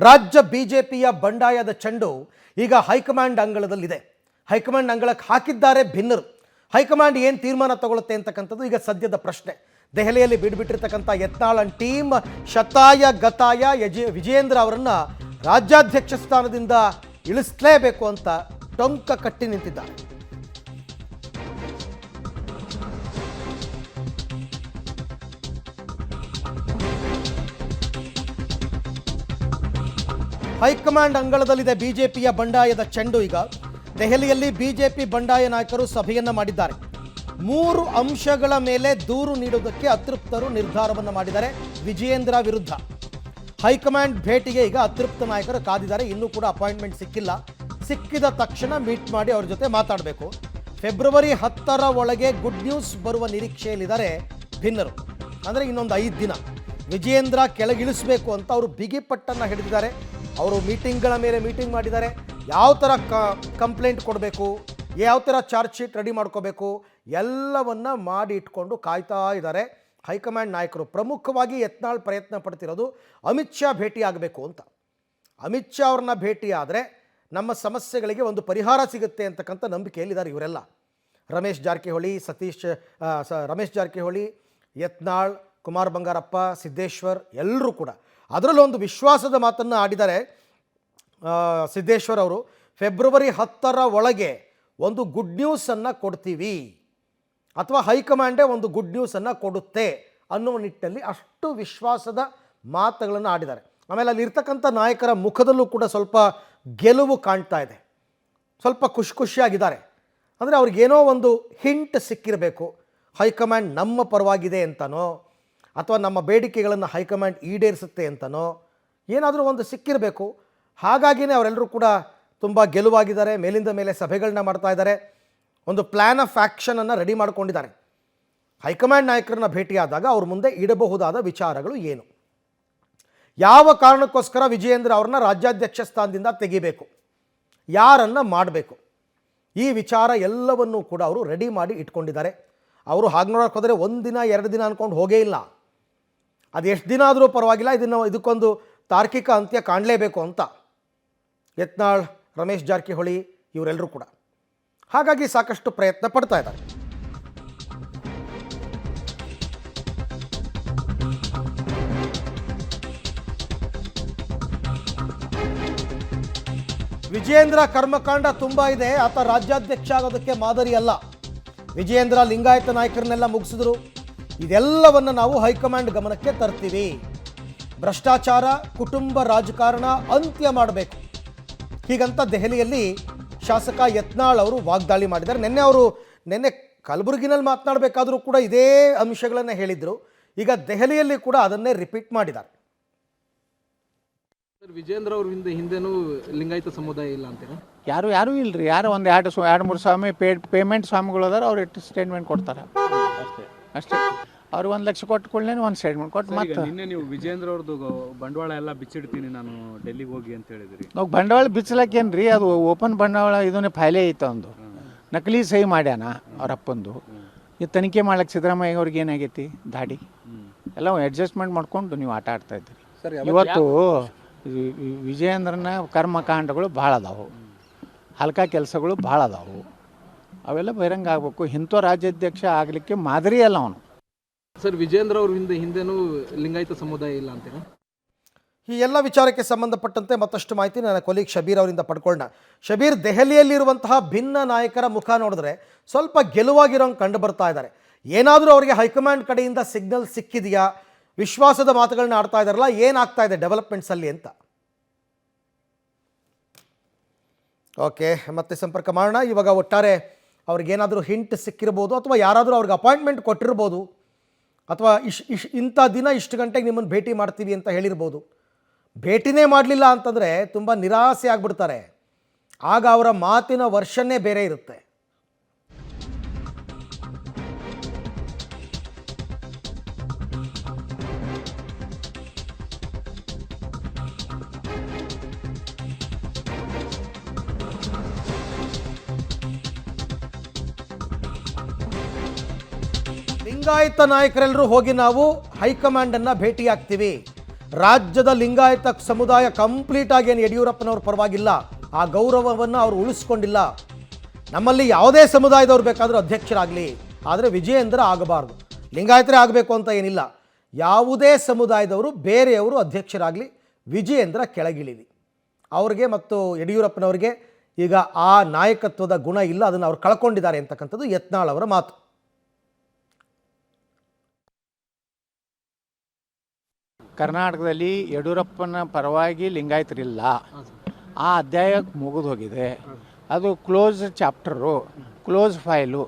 ರಾಜ್ಯ ಬಿಜೆಪಿಯ ಬಂಡಾಯದ ಚೆಂಡು ಈಗ ಹೈಕಮಾಂಡ್ ಅಂಗಳದಲ್ಲಿದೆ. ಹೈಕಮಾಂಡ್ ಅಂಗಳಕ್ಕೆ ಹಾಕಿದ್ದಾರೆ ಭಿನ್ನರು. ಹೈಕಮಾಂಡ್ ಏನು ತೀರ್ಮಾನ ತಗೊಳುತ್ತೆ ಅಂತಕ್ಕಂಥದ್ದು ಈಗ ಸದ್ಯದ ಪ್ರಶ್ನೆ. ದೆಹಲಿಯಲ್ಲಿ ಬಿಡ್ಬಿಟ್ಟಿರ್ತಕ್ಕಂಥ ಯತ್ನಾಳ್ ಟೀಮ್ ಶತಾಯ ಗತಾಯ ವಿಜಯೇಂದ್ರ ಅವರನ್ನು ರಾಜ್ಯಾಧ್ಯಕ್ಷ ಸ್ಥಾನದಿಂದ ಇಳಿಸಲೇಬೇಕು ಅಂತ ಟೊಂಕ ಕಟ್ಟಿ ನಿಂತಿದ್ದಾರೆ. ಹೈಕಮಾಂಡ್ ಅಂಗಳದಲ್ಲಿದೆ ಬಿಜೆಪಿಯ ಬಂಡಾಯದ ಚೆಂಡು. ಈಗ ದೆಹಲಿಯಲ್ಲಿ ಬಿಜೆಪಿ ಬಂಡಾಯ ನಾಯಕರು ಸಭೆಯನ್ನ ಮಾಡಿದ್ದಾರೆ. 3 ಅಂಶಗಳ ಮೇಲೆ ದೂರು ನೀಡುವುದಕ್ಕೆ ಅತೃಪ್ತರು ನಿರ್ಧಾರವನ್ನು ಮಾಡಿದ್ದಾರೆ ವಿಜಯೇಂದ್ರ ವಿರುದ್ಧ. ಹೈಕಮಾಂಡ್ ಭೇಟಿಗೆ ಈಗ ಅತೃಪ್ತ ನಾಯಕರು ಕಾದಿದ್ದಾರೆ. ಇನ್ನೂ ಕೂಡ ಅಪಾಯಿಂಟ್ಮೆಂಟ್ ಸಿಕ್ಕಿಲ್ಲ. ಸಿಕ್ಕಿದ ತಕ್ಷಣ ಮೀಟ್ ಮಾಡಿ ಅವ್ರ ಜೊತೆ ಮಾತಾಡಬೇಕು. ಫೆಬ್ರವರಿ 10ರ ಒಳಗೆ ಗುಡ್ ನ್ಯೂಸ್ ಬರುವ ನಿರೀಕ್ಷೆಯಲ್ಲಿದ್ದಾರೆ ಭಿನ್ನರು. ಅಂದರೆ ಇನ್ನೊಂದು 5 ದಿನ ವಿಜಯೇಂದ್ರ ಕೆಳಗಿಳಿಸಬೇಕು ಅಂತ ಅವರು ಬಿಗಿಪಟ್ಟನ್ನು ಹಿಡಿದಿದ್ದಾರೆ. ಅವರು ಮೀಟಿಂಗ್ಗಳ ಮೇಲೆ ಮೀಟಿಂಗ್ ಮಾಡಿದ್ದಾರೆ. ಯಾವ ಥರ ಕಂಪ್ಲೇಂಟ್ ಕೊಡಬೇಕು, ಯಾವ ಥರ ಚಾರ್ಜ್ ಶೀಟ್ ರೆಡಿ ಮಾಡ್ಕೋಬೇಕು ಎಲ್ಲವನ್ನ ಮಾಡಿ ಇಟ್ಕೊಂಡು ಕಾಯ್ತಾ ಇದ್ದಾರೆ ಹೈಕಮಾಂಡ್ ನಾಯಕರು. ಪ್ರಮುಖವಾಗಿ ಯತ್ನಾಳ್ ಪ್ರಯತ್ನ ಪಡ್ತಿರೋದು ಅಮಿತ್ ಶಾ ಭೇಟಿಯಾಗಬೇಕು ಅಂತ. ಅಮಿತ್ ಶಾ ಅವ್ರನ್ನ ಭೇಟಿಯಾದರೆ ನಮ್ಮ ಸಮಸ್ಯೆಗಳಿಗೆ ಒಂದು ಪರಿಹಾರ ಸಿಗುತ್ತೆ ಅಂತಕ್ಕಂಥ ನಂಬಿಕೆಯಲ್ಲಿದ್ದಾರೆ ಇವರೆಲ್ಲ. ರಮೇಶ್ ಜಾರಕಿಹೊಳಿ, ಯತ್ನಾಳ್, ಕುಮಾರ್ ಬಂಗಾರಪ್ಪ, ಸಿದ್ದೇಶ್ವರ್ ಎಲ್ಲರೂ ಕೂಡ ಅದರಲ್ಲೂ ಒಂದು ವಿಶ್ವಾಸದ ಮಾತನ್ನು ಆಡಿದ್ದಾರೆ ಸಿದ್ದೇಶ್ವರ್ ಅವರು. ಫೆಬ್ರವರಿ 10ರ ಒಳಗೆ ಒಂದು ಗುಡ್ ನ್ಯೂಸನ್ನು ಕೊಡ್ತೀವಿ ಅಥವಾ ಹೈಕಮಾಂಡೇ ಒಂದು ಗುಡ್ ನ್ಯೂಸನ್ನು ಕೊಡುತ್ತೆ ಅನ್ನುವ ನಿಟ್ಟಿನಲ್ಲಿ ಅಷ್ಟು ವಿಶ್ವಾಸದ ಮಾತುಗಳನ್ನು ಆಡಿದ್ದಾರೆ. ಆಮೇಲೆ ಅಲ್ಲಿರ್ತಕ್ಕಂಥ ನಾಯಕರ ಮುಖದಲ್ಲೂ ಕೂಡ ಸ್ವಲ್ಪ ಗೆಲುವು ಕಾಣ್ತಾ ಇದೆ. ಸ್ವಲ್ಪ ಖುಷಿಯಾಗಿದ್ದಾರೆ. ಅಂದರೆ ಅವ್ರಿಗೇನೋ ಒಂದು ಹಿಂಟ್ ಸಿಕ್ಕಿರಬೇಕು. ಹೈಕಮಾಂಡ್ ನಮ್ಮ ಪರವಾಗಿದೆ ಅಂತನೋ ಅಥವಾ ನಮ್ಮ ಬೇಡಿಕೆಗಳನ್ನು ಹೈಕಮಾಂಡ್ ಈಡೇರಿಸುತ್ತೆ ಅಂತನೋ ಏನಾದರೂ ಒಂದು ಸಿಕ್ಕಿರಬೇಕು. ಹಾಗಾಗಿಯೇ ಅವರೆಲ್ಲರೂ ಕೂಡ ತುಂಬ ಗೆಲುವಾಗಿದ್ದಾರೆ. ಮೇಲಿಂದ ಮೇಲೆ ಸಭೆಗಳನ್ನ ಮಾಡ್ತಾ ಇದ್ದಾರೆ. ಒಂದು ಪ್ಲ್ಯಾನ್ ಆಫ್ ಆ್ಯಕ್ಷನನ್ನು ರೆಡಿ ಮಾಡ್ಕೊಂಡಿದ್ದಾರೆ. ಹೈಕಮಾಂಡ್ ನಾಯಕರನ್ನ ಭೇಟಿಯಾದಾಗ ಅವ್ರ ಮುಂದೆ ಇಡಬಹುದಾದ ವಿಚಾರಗಳು ಏನು, ಯಾವ ಕಾರಣಕ್ಕೋಸ್ಕರ ವಿಜಯೇಂದ್ರ ಅವ್ರನ್ನ ರಾಜ್ಯಾಧ್ಯಕ್ಷ ಸ್ಥಾನದಿಂದ ತೆಗಿಬೇಕು, ಯಾರನ್ನು ಮಾಡಬೇಕು, ಈ ವಿಚಾರ ಎಲ್ಲವನ್ನೂ ಕೂಡ ಅವರು ರೆಡಿ ಮಾಡಿ ಇಟ್ಕೊಂಡಿದ್ದಾರೆ. ಅವರು ಹಾಗೆ ನೋಡೋಕೆ ಹೋದರೆ 1 ದಿನ 2 ದಿನ ಅಂದ್ಕೊಂಡು ಹೋಗೇ ಇಲ್ಲ. ಅದು ಎಷ್ಟು ದಿನ ಆದರೂ ಪರವಾಗಿಲ್ಲ, ಇದಕ್ಕೊಂದು ತಾರ್ಕಿಕ ಅಂತ್ಯ ಕಾಣಲೇಬೇಕು ಅಂತ ಯತ್ನಾಳ್, ರಮೇಶ್ ಜಾರಕಿಹೊಳಿ ಇವರೆಲ್ಲರೂ ಕೂಡ. ಹಾಗಾಗಿ ಸಾಕಷ್ಟು ಪ್ರಯತ್ನ ಪಡ್ತಾ ಇದ್ದಾರೆ. ವಿಜಯೇಂದ್ರ ಕರ್ಮಕಾಂಡ ತುಂಬ ಇದೆ. ಆತ ರಾಜ್ಯಾಧ್ಯಕ್ಷ ಆಗೋದಕ್ಕೆ ಮಾದರಿ ಅಲ್ಲ. ವಿಜಯೇಂದ್ರ ಲಿಂಗಾಯತ ನಾಯಕರನ್ನೆಲ್ಲ ಮುಗಿಸಿದ್ರು. ಇದೆಲ್ಲವನ್ನು ನಾವು ಹೈಕಮಾಂಡ್ ಗಮನಕ್ಕೆ ತರ್ತೀವಿ. ಭ್ರಷ್ಟಾಚಾರ, ಕುಟುಂಬ ರಾಜಕಾರಣ ಅಂತ್ಯ ಮಾಡಬೇಕು, ಹೀಗಂತ ದೆಹಲಿಯಲ್ಲಿ ಶಾಸಕ ಯತ್ನಾಳ್ ಅವರು ವಾಗ್ದಾಳಿ ಮಾಡಿದ್ದಾರೆ. ನಿನ್ನೆ ಕಲಬುರಗಿನಲ್ಲಿ ಮಾತನಾಡಬೇಕಾದ್ರೂ ಕೂಡ ಇದೇ ಅಂಶಗಳನ್ನು ಹೇಳಿದರು. ಈಗ ದೆಹಲಿಯಲ್ಲಿ ಕೂಡ ಅದನ್ನೇ ರಿಪೀಟ್ ಮಾಡಿದ್ದಾರೆ. ವಿಜೇಂದ್ರ ಅವ್ರ ಹಿಂದೆನೂ ಲಿಂಗಾಯತ ಸಮುದಾಯ ಇಲ್ಲ ಅಂತೀರಾ? ಯಾರೂ ಇಲ್ರಿ. ಯಾರು ಒಂದು 2-3 ಸ್ವಾಮಿ ಪೇಮೆಂಟ್ ಸ್ವಾಮಿಗಳು ಅದಾರ, ಅವ್ರು ಎಷ್ಟು ಸ್ಟೇಟ್ಮೆಂಟ್ ಕೊಡ್ತಾರೆ ಅಷ್ಟೇ. ಅವ್ರು 1 ಲಕ್ಷ ಕೊಟ್ಟುಕೊಳ್ಳೇ ಒಂದು ಸ್ಟೇಟ್ಮೆಂಟ್ ಕೊಟ್ಟು ಮತ್ತೆ ನಿನ್ನೆ ನೀವು ವಿಜೇಂದ್ರ ಅವ್ರದ್ದು ಬಂಡವಾಳ ಎಲ್ಲ ಬಿಚ್ಚಿಡ್ತೀನಿ ನಾನು ಡೆಲ್ಲಿಗೆ ಹೋಗಿ ಅಂತ ಹೇಳಿದ್ರಿ. ನಾವು ಬಂಡವಾಳ ಬಿಚ್ಚಲಕ್ಕೇನ್ರಿ, ಅದು ಓಪನ್ ಬಂಡವಾಳ ಇದನ್ನೇ ಫೈಲೇ ಐತೆ. ಒಂದು ನಕಲಿ ಸಹಿ ಮಾಡ್ಯಾನ ಅವ್ರ ಅಪ್ಪಂದು. ಇದು ತನಿಖೆ ಮಾಡ್ಲಿಕ್ಕೆ ಸಿದ್ದರಾಮಯ್ಯ ಅವ್ರಿಗೆ ಏನಾಗೈತಿ ದಾಡಿ ಎಲ್ಲ ಅಡ್ಜಸ್ಟ್ಮೆಂಟ್ ಮಾಡ್ಕೊಂಡು ನೀವು ಆಟ ಆಡ್ತಾ ಇದ್ದೀರಿ. ಇವತ್ತು ವಿಜಯೇಂದ್ರನ ಕರ್ಮಕಾಂಡಗಳು ಭಾಳ ಅದಾವು, ಹಲ್ಕ ಕೆಲಸಗಳು ಭಾಳ ಅದಾವು. ಅವೆಲ್ಲ ಬಹಿರಂಗ ಆಗಬೇಕು. ಇಂಥ ರಾಜ್ಯಾಧ್ಯಕ್ಷ ಆಗಲಿಕ್ಕೆ ಮಾದರಿ ಅಲ್ಲ ಅವನು. ಸರ್, ವಿಜೇಂದ್ರ ಅವ್ರ ಹಿಂದೆನೂ ಲಿಂಗಾಯತ ಸಮುದಾಯ ಇಲ್ಲ ಅಂತೀರಾ? ಈ ಎಲ್ಲ ವಿಚಾರಕ್ಕೆ ಸಂಬಂಧಪಟ್ಟಂತೆ ಮತ್ತಷ್ಟು ಮಾಹಿತಿ ನನ್ನ ಕೊಲೀಗ್ ಶಬೀರ್ ಅವರಿಂದ ಪಡ್ಕೊಳ್ಳೋಣ. ಶಬೀರ್, ದೆಹಲಿಯಲ್ಲಿರುವಂತಹ ಭಿನ್ನ ನಾಯಕರ ಮುಖ ನೋಡಿದ್ರೆ ಸ್ವಲ್ಪ ಗೆಲುವಾಗಿರೋಂಗೆ ಕಂಡು ಬರ್ತಾ ಇದ್ದಾರೆ. ಏನಾದರೂ ಅವರಿಗೆ ಹೈಕಮಾಂಡ್ ಕಡೆಯಿಂದ ಸಿಗ್ನಲ್ ಸಿಕ್ಕಿದೆಯಾ? ವಿಶ್ವಾಸದ ಮಾತುಗಳನ್ನ ಆಡ್ತಾ ಇದ್ದಾರಲ್ಲ, ಏನಾಗ್ತಾ ಇದೆ ಡೆವಲಪ್ಮೆಂಟ್ಸ್ ಅಲ್ಲಿ ಅಂತ? ಓಕೆ, ಮತ್ತೆ ಸಂಪರ್ಕ ಮಾಡೋಣ. ಇವಾಗ ಒಟ್ಟಾರೆ ಅವ್ರಿಗೇನಾದರೂ ಹಿಂಟ್ ಸಿಕ್ಕಿರ್ಬೋದು ಅಥವಾ ಯಾರಾದರೂ ಅವ್ರಿಗೆ ಅಪಾಯಿಂಟ್ಮೆಂಟ್ ಕೊಟ್ಟಿರ್ಬೋದು ಅಥವಾ ಇಂಥ ದಿನ ಇಷ್ಟು ಗಂಟೆಗೆ ನಿಮ್ಮನ್ನು ಭೇಟಿ ಮಾಡ್ತೀವಿ ಅಂತ ಹೇಳಿರ್ಬೋದು. ಭೇಟಿನೇ ಮಾಡಲಿಲ್ಲ ಅಂತಂದರೆ ತುಂಬ ನಿರಾಸೆ ಆಗಿಬಿಡ್ತಾರೆ. ಆಗ ಅವರ ಮಾತಿನ ವರ್ಷನ್ನೇ ಬೇರೆ ಇರುತ್ತೆ. ಲಿಂಗಾಯತ ನಾಯಕರೆಲ್ಲರೂ ಹೋಗಿ ನಾವು ಹೈಕಮಾಂಡನ್ನು ಭೇಟಿಯಾಗ್ತೀವಿ, ರಾಜ್ಯದ ಲಿಂಗಾಯತ ಸಮುದಾಯ ಕಂಪ್ಲೀಟ್ ಆಗಿ ಏನು ಯಡಿಯೂರಪ್ಪನವ್ರ ಪರವಾಗಿಲ್ಲ, ಆ ಗೌರವವನ್ನು ಅವರು ಉಳಿಸ್ಕೊಂಡಿಲ್ಲ. ನಮ್ಮಲ್ಲಿ ಯಾವುದೇ ಸಮುದಾಯದವ್ರು ಬೇಕಾದರೂ ಅಧ್ಯಕ್ಷರಾಗಲಿ, ಆದರೆ ವಿಜಯೇಂದ್ರ ಆಗಬಾರ್ದು. ಲಿಂಗಾಯತರೇ ಆಗಬೇಕು ಅಂತ ಏನಿಲ್ಲ, ಯಾವುದೇ ಸಮುದಾಯದವರು ಬೇರೆಯವರು ಅಧ್ಯಕ್ಷರಾಗಲಿ, ವಿಜಯೇಂದ್ರ ಕೆಳಗಿಳಿಲಿ. ಅವ್ರಿಗೆ ಮತ್ತು ಯಡಿಯೂರಪ್ಪನವರಿಗೆ ಈಗ ಆ ನಾಯಕತ್ವದ ಗುಣ ಇಲ್ಲ, ಅದನ್ನು ಅವ್ರು ಕಳ್ಕೊಂಡಿದ್ದಾರೆ ಅಂತಕ್ಕಂಥದ್ದು ಯತ್ನಾಳ್ ಅವರ ಮಾತು. ಕರ್ನಾಟಕದಲ್ಲಿ ಯಡಿಯೂರಪ್ಪನ ಪರವಾಗಿ ಲಿಂಗಾಯತರಿಲ್ಲ, ಆ ಅಧ್ಯಾಯ ಮುಗಿದು ಹೋಗಿದೆ. ಅದು close chapter, close file,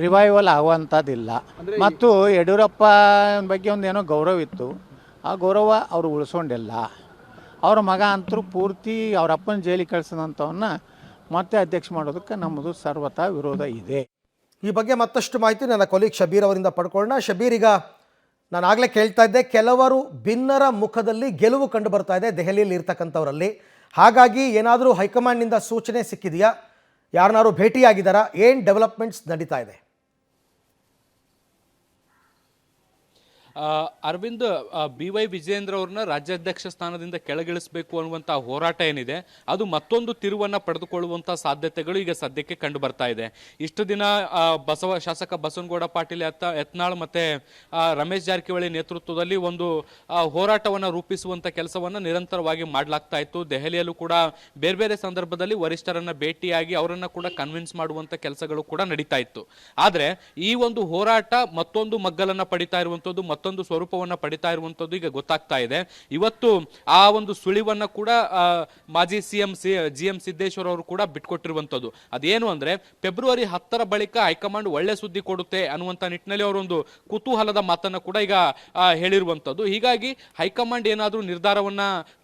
revival ಆಗುವಂಥದ್ದಿಲ್ಲ. ಮತ್ತು ಯಡಿಯೂರಪ್ಪ ಬಗ್ಗೆ ಒಂದೇನೋ ಗೌರವ ಇತ್ತು, ಆ ಗೌರವ ಅವರು ಉಳಿಸ್ಕೊಂಡಿಲ್ಲ. ಅವ್ರ ಮಗ ಅಂತರೂ ಪೂರ್ತಿ ಅವ್ರ ಅಪ್ಪನ ಜೈಲಿಗೆ ಕಳಿಸಿದಂಥವನ್ನ ಮತ್ತೆ ಅಧ್ಯಕ್ಷ ಮಾಡೋದಕ್ಕೆ ನಮ್ಮದು ಸರ್ವತಾ ವಿರೋಧ ಇದೆ. ಈ ಬಗ್ಗೆ ಮತ್ತಷ್ಟು ಮಾಹಿತಿ ನನ್ನ ಕೊಲೀಗ್ ಶಬೀರ್ ಅವರಿಂದ ಪಡ್ಕೊಳ್ಳೋಣ. ಶಬೀರ್, ಈಗ ನಾನು ಆಗಲೇ ಕೇಳ್ತಾ ಇದ್ದೆ, ಕೆಲವರು ಭಿನ್ನರ ಮುಖದಲ್ಲಿ ಗೆಲುವು ಕಂಡು ಬರ್ತಾ ಇದೆ ದೆಹಲಿಯಲ್ಲಿ ಇರ್ತಕ್ಕಂಥವರಲ್ಲಿ. ಹಾಗಾಗಿ ಏನಾದರೂ ಹೈಕಮಾಂಡ್ನಿಂದ ಸೂಚನೆ ಸಿಕ್ಕಿದೆಯಾ? ಯಾರನ್ನಾರು ಭೇಟಿಯಾಗಿದ್ದಾರಾ? ಏನು ಡೆವಲಪ್ಮೆಂಟ್ಸ್ ನಡೀತಾ ಇದೆ? ಅರವಿಂದ್, BY ವಿಜಯೇಂದ್ರ ಅವ್ರನ್ನ ರಾಜ್ಯಾಧ್ಯಕ್ಷ ಸ್ಥಾನದಿಂದ ಕೆಳಗಿಳಿಸಬೇಕು ಅನ್ನುವಂಥ ಹೋರಾಟ ಏನಿದೆ ಅದು ಮತ್ತೊಂದು ತಿರುವನ್ನು ಪಡೆದುಕೊಳ್ಳುವಂಥ ಸಾಧ್ಯತೆಗಳು ಈಗ ಸದ್ಯಕ್ಕೆ ಕಂಡು ಬರ್ತಾ ಇದೆ. ಇಷ್ಟು ದಿನ ಶಾಸಕ ಬಸವನಗೌಡ ಪಾಟೀಲ್ ಯತ್ನಾಳ್ ಮತ್ತೆ ರಮೇಶ್ ಜಾರಕಿಹೊಳಿ ನೇತೃತ್ವದಲ್ಲಿ ಒಂದು ಹೋರಾಟವನ್ನು ರೂಪಿಸುವಂಥ ಕೆಲಸವನ್ನು ನಿರಂತರವಾಗಿ ಮಾಡಲಾಗ್ತಾ ಇತ್ತು. ದೆಹಲಿಯಲ್ಲೂ ಕೂಡ ಬೇರೆ ಬೇರೆ ಸಂದರ್ಭದಲ್ಲಿ ವರಿಷ್ಠರನ್ನ ಭೇಟಿಯಾಗಿ ಅವರನ್ನ ಕೂಡ ಕನ್ವಿನ್ಸ್ ಮಾಡುವಂಥ ಕೆಲಸಗಳು ಕೂಡ ನಡೀತಾ ಇತ್ತು. ಆದರೆ ಈ ಒಂದು ಹೋರಾಟ ಮತ್ತೊಂದು ಮಗ್ಗಲನ್ನು ಪಡಿತಾ ಇರುವಂಥದ್ದು, ಮತ್ತೊಂದು ಸ್ವರೂಪವನ್ನು ಪಡಿತಾ ಇರುವಂಥದ್ದು ಈಗ ಗೊತ್ತಾಗ್ತಾ ಇದೆ. ಇವತ್ತು ಆ ಒಂದು ಸುಳಿವನ್ನ ಕೂಡ ಮಾಜಿ CM GM ಸಿದ್ದೇಶ್ವರ್ ಅವರು ಕೂಡ ಬಿಟ್ಕೊಟ್ಟಿರುವಂಥದ್ದು. ಅದೇನು ಅಂದ್ರೆ ಫೆಬ್ರವರಿ 10 ಬಳಿಕ ಹೈಕಮಾಂಡ್ ಒಳ್ಳೆ ಸುದ್ದಿ ಕೊಡುತ್ತೆ ಅನ್ನುವಂಥ ನಿಟ್ಟಿನಲ್ಲಿ ಅವರೊಂದು ಕುತೂಹಲದ ಮಾತನ್ನ ಕೂಡ ಈಗ ಹೇಳಿರುವಂಥದ್ದು. ಹೀಗಾಗಿ ಹೈಕಮಾಂಡ್ ಏನಾದರೂ ನಿರ್ಧಾರವನ್ನ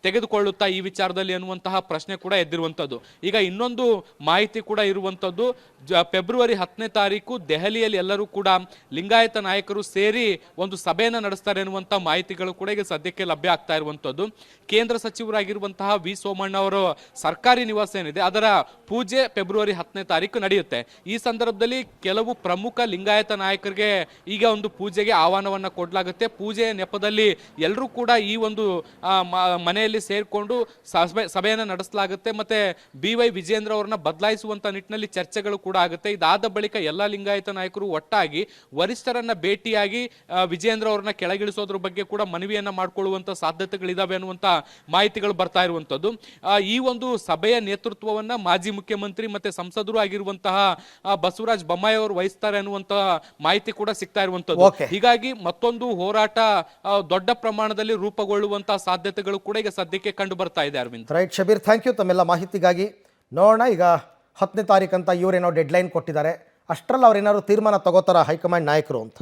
ತೆಗೆದುಕೊಳ್ಳುತ್ತಾ ಈ ವಿಚಾರದಲ್ಲಿ ಅನ್ನುವಂತಹ ಪ್ರಶ್ನೆ ಕೂಡ ಎದ್ದಿರುವಂಥದ್ದು. ಈಗ ಇನ್ನೊಂದು ಮಾಹಿತಿ ಕೂಡ ಇರುವಂಥದ್ದು, ಫೆಬ್ರವರಿ 10ನೇ ತಾರೀಕು ದೆಹಲಿಯಲ್ಲಿ ಎಲ್ಲರೂ ಕೂಡ ಲಿಂಗಾಯತ ನಾಯಕರು ಸೇರಿ ಒಂದು ಸಭೆಯನ್ನು ನಡೆಸ್ತಾರೆ ಎನ್ನುವಂಥ ಮಾಹಿತಿಗಳು ಕೂಡ ಈಗ ಸದ್ಯಕ್ಕೆ ಲಭ್ಯ ಆಗ್ತಾ ಇರುವಂಥದ್ದು. ಕೇಂದ್ರ ಸಚಿವರಾಗಿರುವಂತಹ ವಿ ಸೋಮಣ್ಣ ಅವರ ಸರ್ಕಾರಿ ನಿವಾಸ ಏನಿದೆ ಅದರ ಪೂಜೆ ಫೆಬ್ರವರಿ 10ನೇ ತಾರೀಕು ನಡೆಯುತ್ತೆ. ಈ ಸಂದರ್ಭದಲ್ಲಿ ಕೆಲವು ಪ್ರಮುಖ ಲಿಂಗಾಯತ ನಾಯಕರಿಗೆ ಈಗ ಒಂದು ಪೂಜೆಗೆ ಆಹ್ವಾನವನ್ನ ಕೊಡಲಾಗುತ್ತೆ. ಪೂಜೆಯ ನೆಪದಲ್ಲಿ ಎಲ್ಲರೂ ಕೂಡ ಈ ಒಂದು ಮನೆಯಲ್ಲಿ ಸೇರ್ಕೊಂಡು ಸಭೆಯನ್ನು ನಡೆಸಲಾಗುತ್ತೆ. ಮತ್ತೆ BY ವಿಜಯೇಂದ್ರ ಅವರನ್ನ ಬದಲಾಯಿಸುವಂತ ನಿಟ್ಟಿನಲ್ಲಿ ಚರ್ಚೆಗಳು ಕೂಡ ಆಗುತ್ತೆ. ಇದಾದ ಬಳಿಕ ಎಲ್ಲ ಲಿಂಗಾಯತ ನಾಯಕರು ಒಟ್ಟಾಗಿ ವರಿಷ್ಠರನ್ನ ಭೇಟಿಯಾಗಿ ವಿಜಯೇಂದ್ರ ಅವರನ್ನ ಕೆಳಗಿಳಿಸೋದ್ರ ಬಗ್ಗೆ ಕೂಡ ಮನವಿಯನ್ನ ಮಾಡಿಕೊಳ್ಳುವಂತ ಸಾಧ್ಯತೆಗಳಿದಾವೆ ಅನ್ನುವಂತ ಮಾಹಿತಿಗಳು ಬರ್ತಾ ಇರುವಂತದ್ದು. ಈ ಒಂದು ಸಭೆಯ ನೇತೃತ್ವವನ್ನ ಮಾಜಿ ಮುಖ್ಯಮಂತ್ರಿ ಮತ್ತೆ ಸಂಸದರು ಆಗಿರುವಂತಹ ಬಸವರಾಜ ಬೊಮ್ಮಾಯಿ ಅವರು ವಹಿಸ್ತಾರೆ ಅನ್ನುವಂತಹ ಮಾಹಿತಿ ಕೂಡ ಸಿಗ್ತಾ ಇರುವಂತದ್ದು. ಹೀಗಾಗಿ ಮತ್ತೊಂದು ಹೋರಾಟ ದೊಡ್ಡ ಪ್ರಮಾಣದಲ್ಲಿ ರೂಪುಗೊಳ್ಳುವಂತಹ ಸಾಧ್ಯತೆಗಳು ಕೂಡ ಈಗ ಸದ್ಯಕ್ಕೆ ಕಂಡು ಬರ್ತಾ ಇದೆ. Arvind, right Shabir, thank you ತಮ್ಮೆಲ್ಲ ಮಾಹಿತಿಗಾಗಿ. ನೋಡೋಣ, ಈಗ 10ನೇ ತಾರೀಕು ಅಂತ ಇವರೇನೋ ಡೆಡ್ಲೈನ್ ಕೊಟ್ಟಿದ್ದಾರೆ, ಅಷ್ಟರಲ್ಲಿ ಅವ್ರೇನಾದ್ರು ತೀರ್ಮಾನ ತಗೋತಾರ ಹೈಕಮಾಂಡ್ ನಾಯಕರು ಅಂತ.